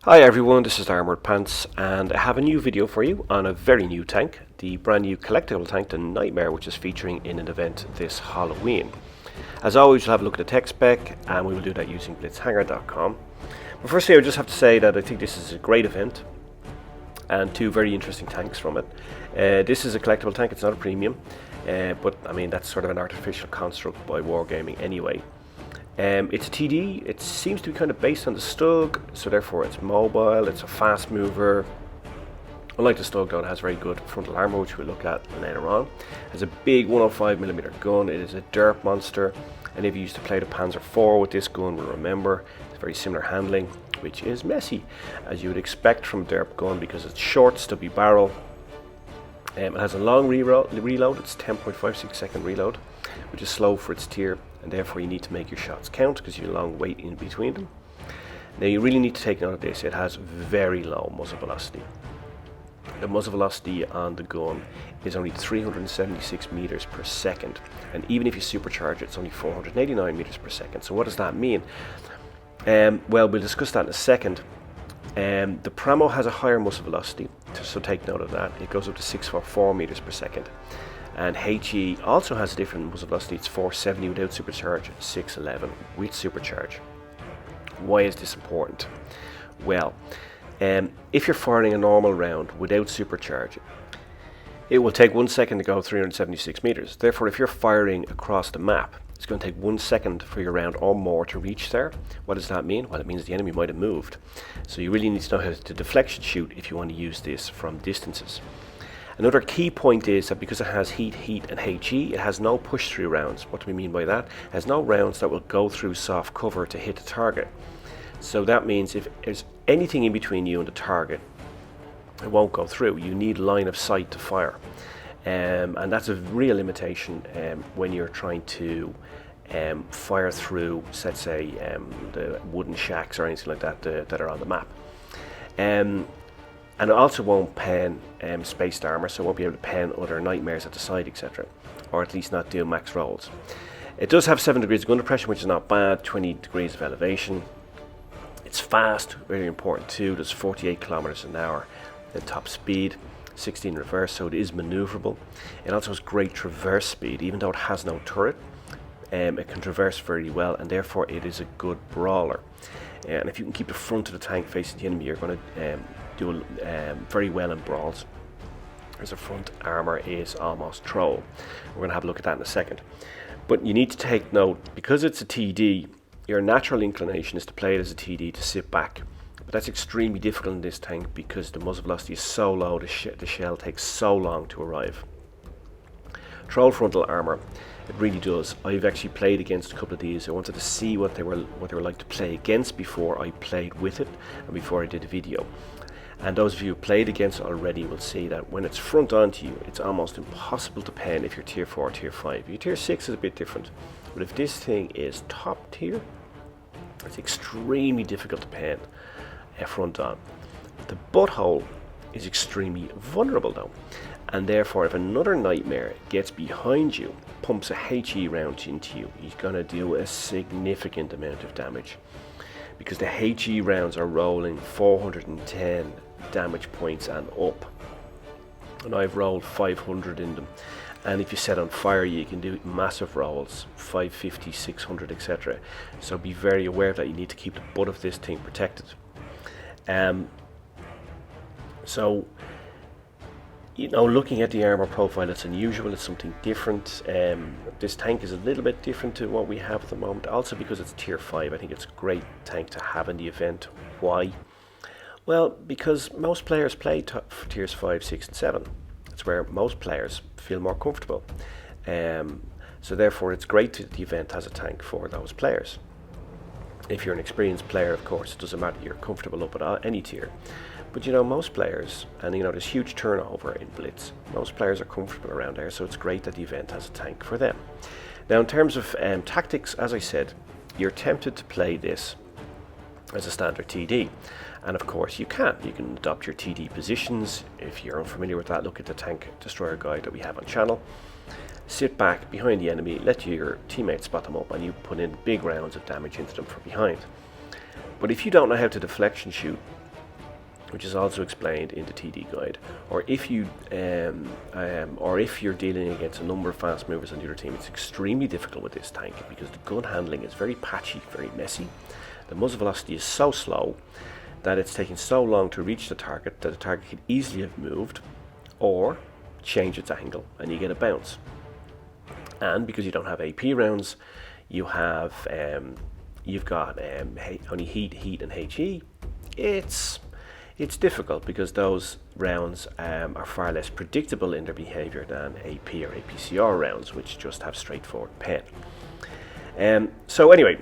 Hi everyone, this is Armoured Pants and I have a new video for you on a very new tank, the brand new collectible tank, the Nightmare, which is featuring in an event this Halloween. As always, we'll have a look at the tech spec and we will do that using blitzhanger.com. But firstly, I just have to say that I think this is a great event and two very interesting tanks from it. This is a collectible tank, it's not a premium, but I mean that's sort of an artificial construct by Wargaming anyway. It's a TD, it seems to be kind of based on the STUG, so therefore it's mobile, it's a fast mover. Unlike the STUG though, it has very good frontal armor, which we'll look at later on. It has a big 105mm gun, it is a DERP monster, and if you used to play the Panzer IV with this gun will remember it's very similar handling, which is messy, as you would expect from a DERP gun because it's short, stubby barrel. It has a long reload, it's 10.56 second reload, which is slow for its tier, and therefore you need to make your shots count because you have a long wait in between them. Now you really need to take note of this, it has very low muzzle velocity. The muzzle velocity on the gun is only 376 meters per second, and even if you supercharge it, it's only 489 meters per second. So what does that mean? Well, we'll discuss that in a second. The Pramo has a higher muzzle velocity, so take note of that. It goes up to 644 meters per second. And HE also has a different muzzle velocity, it's 470 without supercharge, 611 with supercharge. Why is this important? Well, if you're firing a normal round without supercharge, it will take 1 second to go 376 meters. Therefore, if you're firing across the map, it's going to take 1 second for your round or more to reach there. What does that mean? Well, it means the enemy might have moved. So you really need to know how to deflection shoot if you want to use this from distances. Another key point is that because it has heat, and HE, it has no push-through rounds. What do we mean by that? It has no rounds that will go through soft cover to hit the target. So that means if there's anything in between you and the target, it won't go through. You need line of sight to fire. And that's a real limitation when you're trying to fire through, let's say, the wooden shacks or anything like that that are on the map. And it also won't pen spaced armor, so it won't be able to pen other nightmares at the side, etc. Or at least not do max rolls. It does have 7 degrees of gun depression, which is not bad, 20 degrees of elevation. It's fast, very important too. There's 48 kilometers an hour at top speed, 16 reverse, so it is maneuverable. It also has great traverse speed, even though it has no turret. It can traverse very well, and therefore it is a good brawler. And if you can keep the front of the tank facing the enemy, you're going to do very well in brawls, as the front armor is almost troll. We're going to have a look at that in a second. But you need to take note, because it's a TD, your natural inclination is to play it as a TD, to sit back. But that's extremely difficult in this tank because the muzzle velocity is so low, the shell takes so long to arrive. Troll frontal armor, it really does. I've actually played against a couple of these. I wanted to see what they were like to play against before I played with it and before I did a video. And those of you who played against it already will see that when it's front onto you, it's almost impossible to pen if you're tier 4 or tier 5. Your tier 6 is a bit different, but if this thing is top tier, it's extremely difficult to pen front on. The butthole is extremely vulnerable though, and therefore if another nightmare gets behind you, pumps a HE round into you, he's going to do a significant amount of damage, because the HE rounds are rolling 410 damage points and up, and I've rolled 500 in them. And if you set on fire, you can do massive rolls, 550, 600, etc. So be very aware that you need to keep the butt of this thing protected. So, you know, looking at the armor profile, it's unusual, it's something different. This tank is a little bit different to what we have at the moment, also because it's tier 5. I think it's a great tank to have in the event. Why? Well, because most players play tiers 5, 6 and 7. It's where most players feel more comfortable. So therefore it's great that the event has a tank for those players. If you're an experienced player, of course, it doesn't matter, you're comfortable up at any tier. But you know, most players, and you know, there's huge turnover in Blitz, most players are comfortable around there, so it's great that the event has a tank for them. Now in terms of tactics, as I said, you're tempted to play this as a standard TD, and of course you can adopt your TD positions. If you're unfamiliar with that, look at the tank destroyer guide that we have on channel. Sit back behind the enemy, let your teammates spot them up, and you put in big rounds of damage into them from behind. But if you don't know how to deflection shoot, which is also explained in the TD guide. Or if you're dealing against a number of fast movers on the other team, it's extremely difficult with this tank because the gun handling is very patchy, very messy. The muzzle velocity is so slow that it's taking so long to reach the target that the target could easily have moved or change its angle and you get a bounce. And because you don't have AP rounds, you have you've got only heat and HE. It's difficult because those rounds are far less predictable in their behavior than AP or APCR rounds, which just have straightforward pen. So anyway,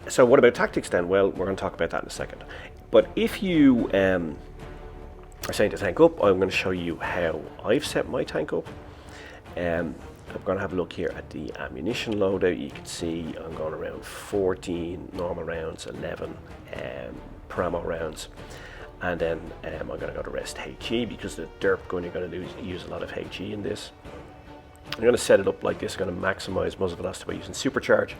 so what about tactics then? Well, we're going to talk about that in a second. But if you are setting the tank up, I'm going to show you how I've set my tank up. I'm going to have a look here at the ammunition loadout. You can see I'm going around 14 normal rounds, 11 Pramo rounds, and then I'm going to go to rest HE because the DERP gun you're going to use a lot of HE in this. I'm going to set it up like this. I'm going to maximize muzzle velocity by using supercharge,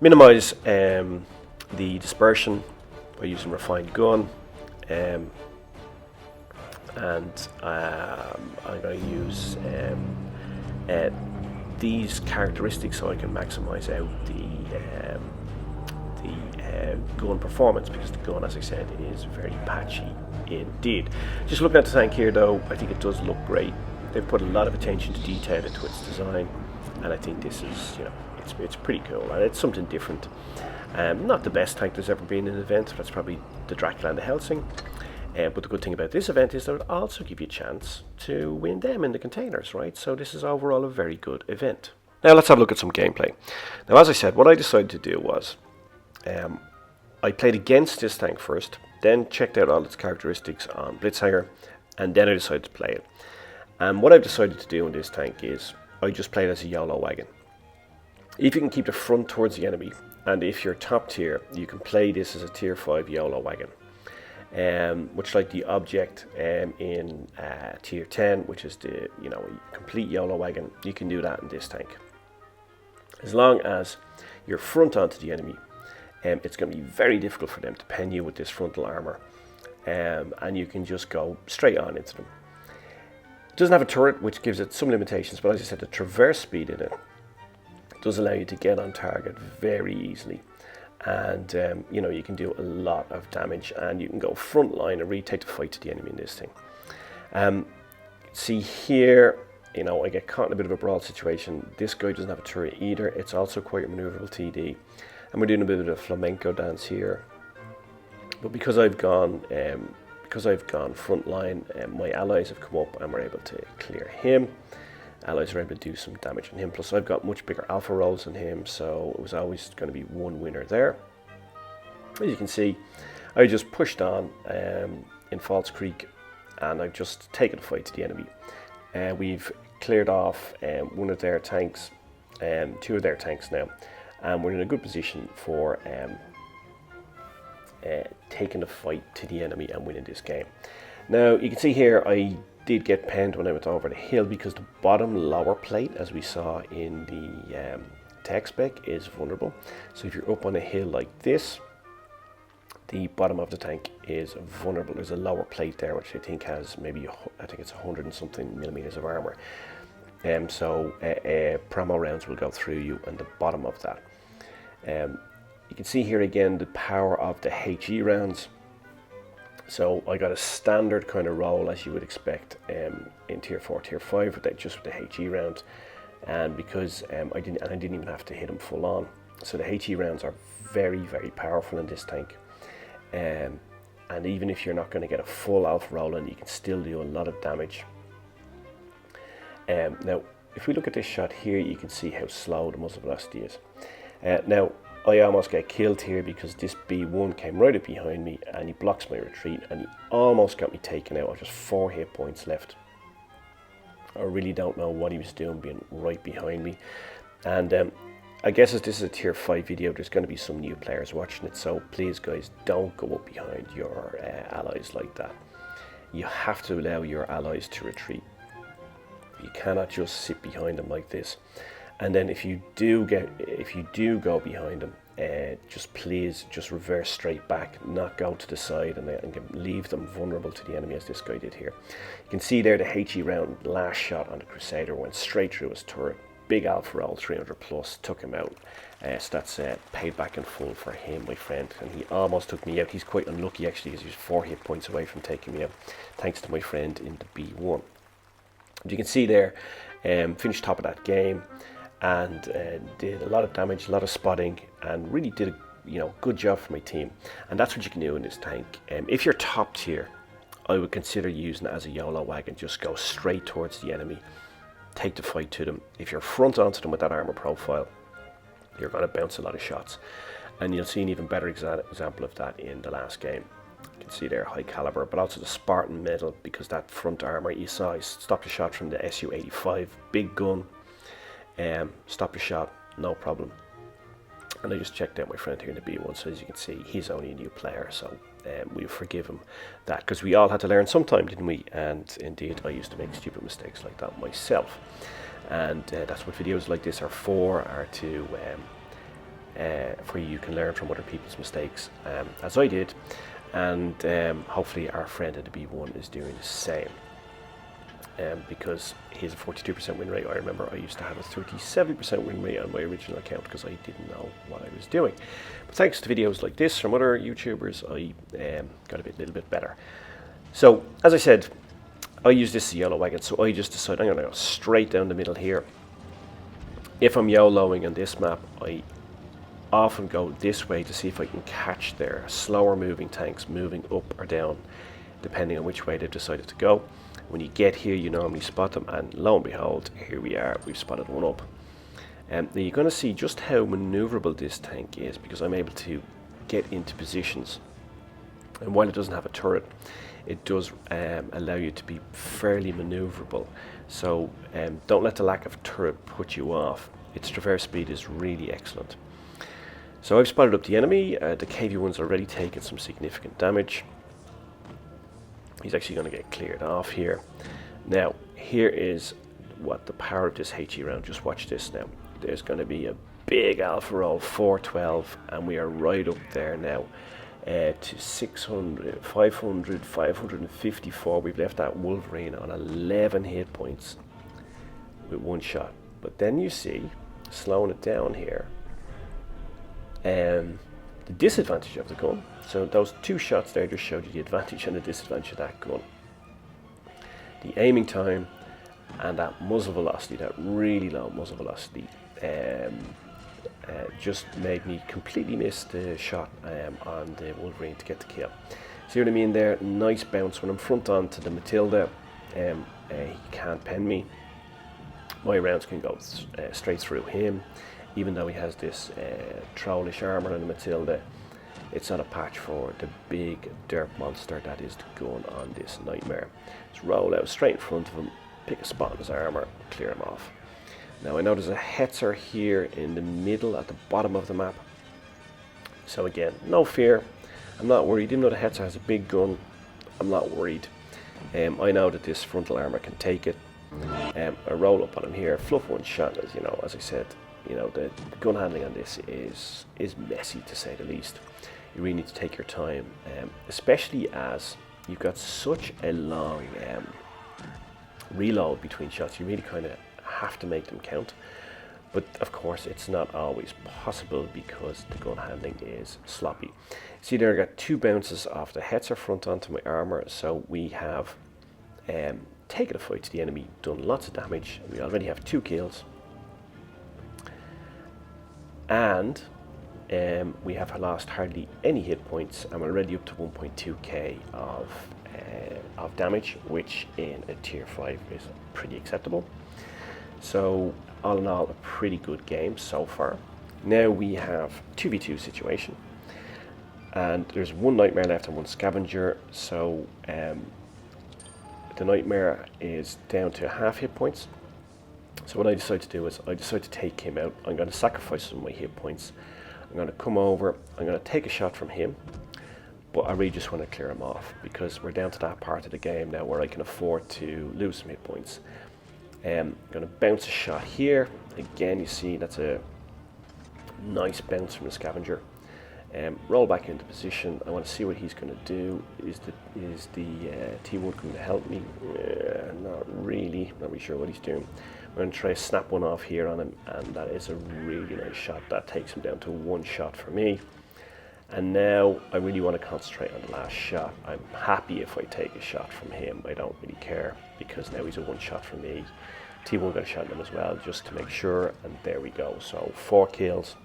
minimize the dispersion by using refined gun, and I'm going to use these characteristics so I can maximize out the gun performance, because the gun, as I said, is very patchy indeed. Just looking at the tank here though, I think it does look great. They've put a lot of attention to detail into its design, and I think this is, it's pretty cool, and it's something different. Not the best tank there's ever been in an event. That's probably the Dracula and the Helsing. But the good thing about this event is that it will also give you a chance to win them in the containers, right? So this is overall a very good event. Now let's have a look at some gameplay. Now, as I said, what I decided to do was I played against this tank first, then checked out all its characteristics on Blitzhanger, and then I decided to play it. And what I've decided to do in this tank is I just played as a YOLO wagon. If you can keep the front towards the enemy, and if you're top tier, you can play this as a tier 5 YOLO wagon. Much like the object in tier 10, which is the complete YOLO wagon, you can do that in this tank. As long as you're front onto the enemy, it's going to be very difficult for them to pen you with this frontal armor, and you can just go straight on into them. It doesn't have a turret, which gives it some limitations, but as I said, the traverse speed in it does allow you to get on target very easily. And you can do a lot of damage, and you can go front line and really take the fight to the enemy in this thing. See here, I get caught in a bit of a brawl situation. This guy doesn't have a turret either. It's also quite a maneuverable TD, and we're doing a bit of a flamenco dance here. But because I've gone front line, my allies have come up and we're able to clear him. Allies are able to do some damage on him, plus I've got much bigger alpha rolls than him, so it was always going to be one winner there. As you can see, I just pushed on in False Creek, and I've just taken a fight to the enemy. We've cleared off one of their tanks, 2 of their tanks now, and we're in a good position for taking the fight to the enemy and winning this game. Now you can see here I did get penned when I went over the hill because the bottom lower plate, as we saw in the tech spec, is vulnerable. So if you're up on a hill like this, the bottom of the tank is vulnerable. There's a lower plate there which I think has maybe, I think it's 100 and something millimeters of armor. So promo rounds will go through you and the bottom of that. You can see here again the power of the HE rounds. So I got a standard kind of roll as you would expect in tier 4, tier 5 with that, just with the HE rounds, and because I didn't even have to hit them full on. So the HE rounds are very, very powerful in this tank, and even if you're not going to get a full alpha roll in, you can still do a lot of damage. Now if we look at this shot here, you can see how slow the muzzle velocity is. Now I almost get killed here because this B1 came right up behind me and he blocks my retreat, and he almost got me taken out. I just 4 hit points left. I really don't know what he was doing being right behind me. And I guess as this is a tier 5 video, there's going to be some new players watching it, so please guys, don't go up behind your allies like that. You have to allow your allies to retreat. You cannot just sit behind them like this. And then if you do go behind them, just please just reverse straight back, not go to the side, and leave them vulnerable to the enemy as this guy did here. You can see there the HE round last shot on the Crusader went straight through his turret. Big alpha roll, 300 plus, took him out. So that's paid back in full for him, my friend, and he almost took me out. He's quite unlucky actually, because he was 4 hit points away from taking me out, thanks to my friend in the B1. As you can see there, finished top of that game, and did a lot of damage, a lot of spotting, and really did a good job for my team. And that's what you can do in this tank. If you're top tier, I would consider using it as a YOLO wagon. Just go straight towards the enemy, take the fight to them. If you're front onto them with that armor profile, you're going to bounce a lot of shots, and you'll see an even better example of that in the last game. You can see there high caliber, but also the Spartan medal, because that front armor you saw, I stopped a shot from the SU-85, big gun, stopped a shot, no problem. And I just checked out my friend here in the B1, so as you can see, he's only a new player, so we forgive him that, because we all had to learn sometime, didn't we? And indeed, I used to make stupid mistakes like that myself. And that's what videos like this are for you can learn from other people's mistakes, as I did, and hopefully our friend at the B1 is doing the same, because he has a 42% win rate. I remember I used to have a 37% win rate on my original account because I didn't know what I was doing, but thanks to videos like this from other YouTubers, I got a little bit better. So as I said, I use this as a YOLO wagon, so I just decided I'm going to go straight down the middle here. If I'm YOLOing on this map, I often go this way to see if I can catch their slower moving tanks moving up or down, depending on which way they've decided to go. When you get here, you normally spot them, and lo and behold, here we are, we've spotted one up. Now you're going to see just how maneuverable this tank is, because I'm able to get into positions, and while it doesn't have a turret, it does allow you to be fairly maneuverable. So don't let the lack of turret put you off. Its traverse speed is really excellent. So I've spotted up the enemy. The KV-1's already taken some significant damage. He's actually going to get cleared off here. Now here is what the power of this HE round. Just watch this now. There's going to be a big alpha roll, 412, and we are right up there now. To 600, 500, 554. We've left that Wolverine on 11 hit points with one shot. But then you see, slowing it down here, the disadvantage of the gun. So those 2 shots there just showed you the advantage and the disadvantage of that gun. The aiming time and that muzzle velocity, that really low muzzle velocity, just made me completely miss the shot on the Wolverine to get the kill. See what I mean there? Nice bounce. When I'm front on to the Matilda, he can't pen me. My rounds can go straight through him, even though he has this trollish armor on the Matilda. It's not a patch for the big DERP monster that is the gun on this Nightmare. Just roll out straight in front of him, pick a spot in his armor, clear him off. Now I know there's a Hetzer here in the middle at the bottom of the map. So again, no fear. I'm not worried. Even though the Hetzer has a big gun, I'm not worried. I know that this frontal armor can take it. I roll up on him here, fluff one shot. As you know, as I said, the gun handling on this is messy, to say the least. You really need to take your time, especially as you've got such a long reload between shots. You really kind of have to make them count, but of course it's not always possible because the gun handling is sloppy. See there, I got 2 bounces off the Hetzer front onto my armor, so we have taken a fight to the enemy, done lots of damage, and we already have 2 kills, and we have lost hardly any hit points, and we're already up to 1.2k of damage, which in a tier 5 is pretty acceptable. So all in all, a pretty good game so far. Now we have 2v2 situation, and there's 1 Nightmare left and 1 Scavenger. So the Nightmare is down to half hit points. So what I decided to do is I decided to take him out. I'm going to sacrifice some of my hit points. I'm going to come over, I'm going to take a shot from him, but I really just want to clear him off, because we're down to that part of the game now where I can afford to lose some hit points. I'm going to bounce a shot here. Again, you see that's a Nice bounce from the scavenger. Roll back into position. I want to see what he's going to do. Is the T-Wood going to help me? Not really sure what he's doing. I'm going to try to snap one off here on him, and that is a really nice shot. That takes him down to one shot for me. And now I really want to concentrate on the last shot. I'm happy if I take a shot from him. I don't really care, because now he's a one shot for me. T1 got a shot at him as well, just to make sure, and there we go. So 4 kills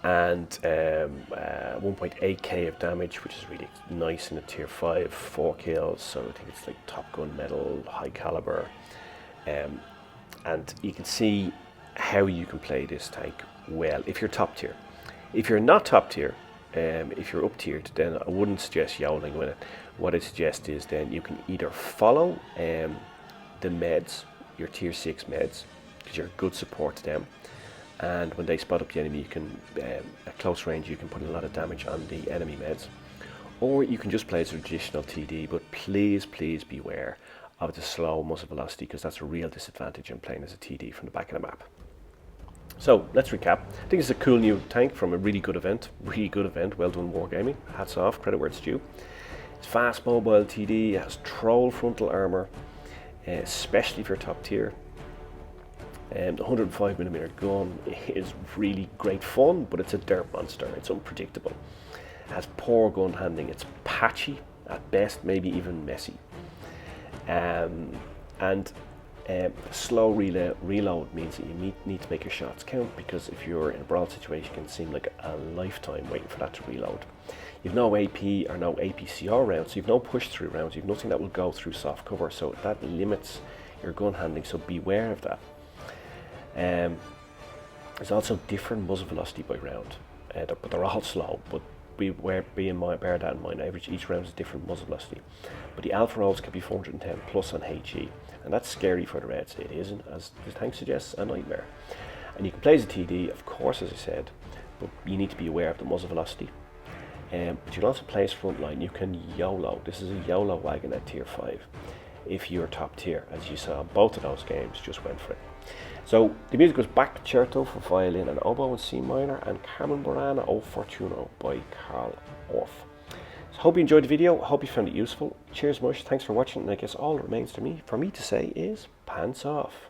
and 1.8k of damage, which is really nice in a tier 5. 4 kills, so I think it's like Top Gun medal, high caliber. And you can see how you can play this tank well if you're top tier. If you're not top tier, if you're up tiered, then I wouldn't suggest YOLOing with it. What I suggest is then you can either follow the meds, your tier 6 meds, because you're a good support to them, and when they spot up the enemy, you can at close range you can put a lot of damage on the enemy meds. Or you can just play as a traditional TD, but please beware of the slow muzzle velocity, because that's a real disadvantage in playing as a TD from the back of the map. So let's recap. I think it's a cool new tank from a really good event. Well done, Wargaming. Hats off, credit where it's due. It's fast mobile TD, it has troll frontal armor, especially if you're top tier. The 105mm gun is really great fun, but it's a DERP monster. It's unpredictable. It has poor gun handling. It's patchy at best, maybe even messy. Slow reload means that you need to make your shots count, because if you're in a brawl situation, it can seem like a lifetime waiting for that to reload. You've no AP or no APCR rounds, so you've no push through rounds, you've nothing that will go through soft cover, so that limits your gun handling, so beware of that. There's also different muzzle velocity by round, but they're all slow, but bear that in mind. Each round is a different muzzle velocity, but the alpha rolls can be 410 plus on HE, and that's scary for the Reds. It isn't, as the tank suggests, a nightmare. And you can play as a TD, of course, as I said, but you need to be aware of the muzzle velocity. But you can also play as frontline. You can YOLO. This is a YOLO wagon at tier 5. If you're top tier, as you saw, both of those games just went for it. So the music was Bach Concerto for violin and oboe in C minor, and Carmen Burana O Fortuno by Carl Orff. So hope you enjoyed the video. Hope you found it useful. Cheers, Mush. Thanks for watching. And I guess all that remains for me to say is pants off.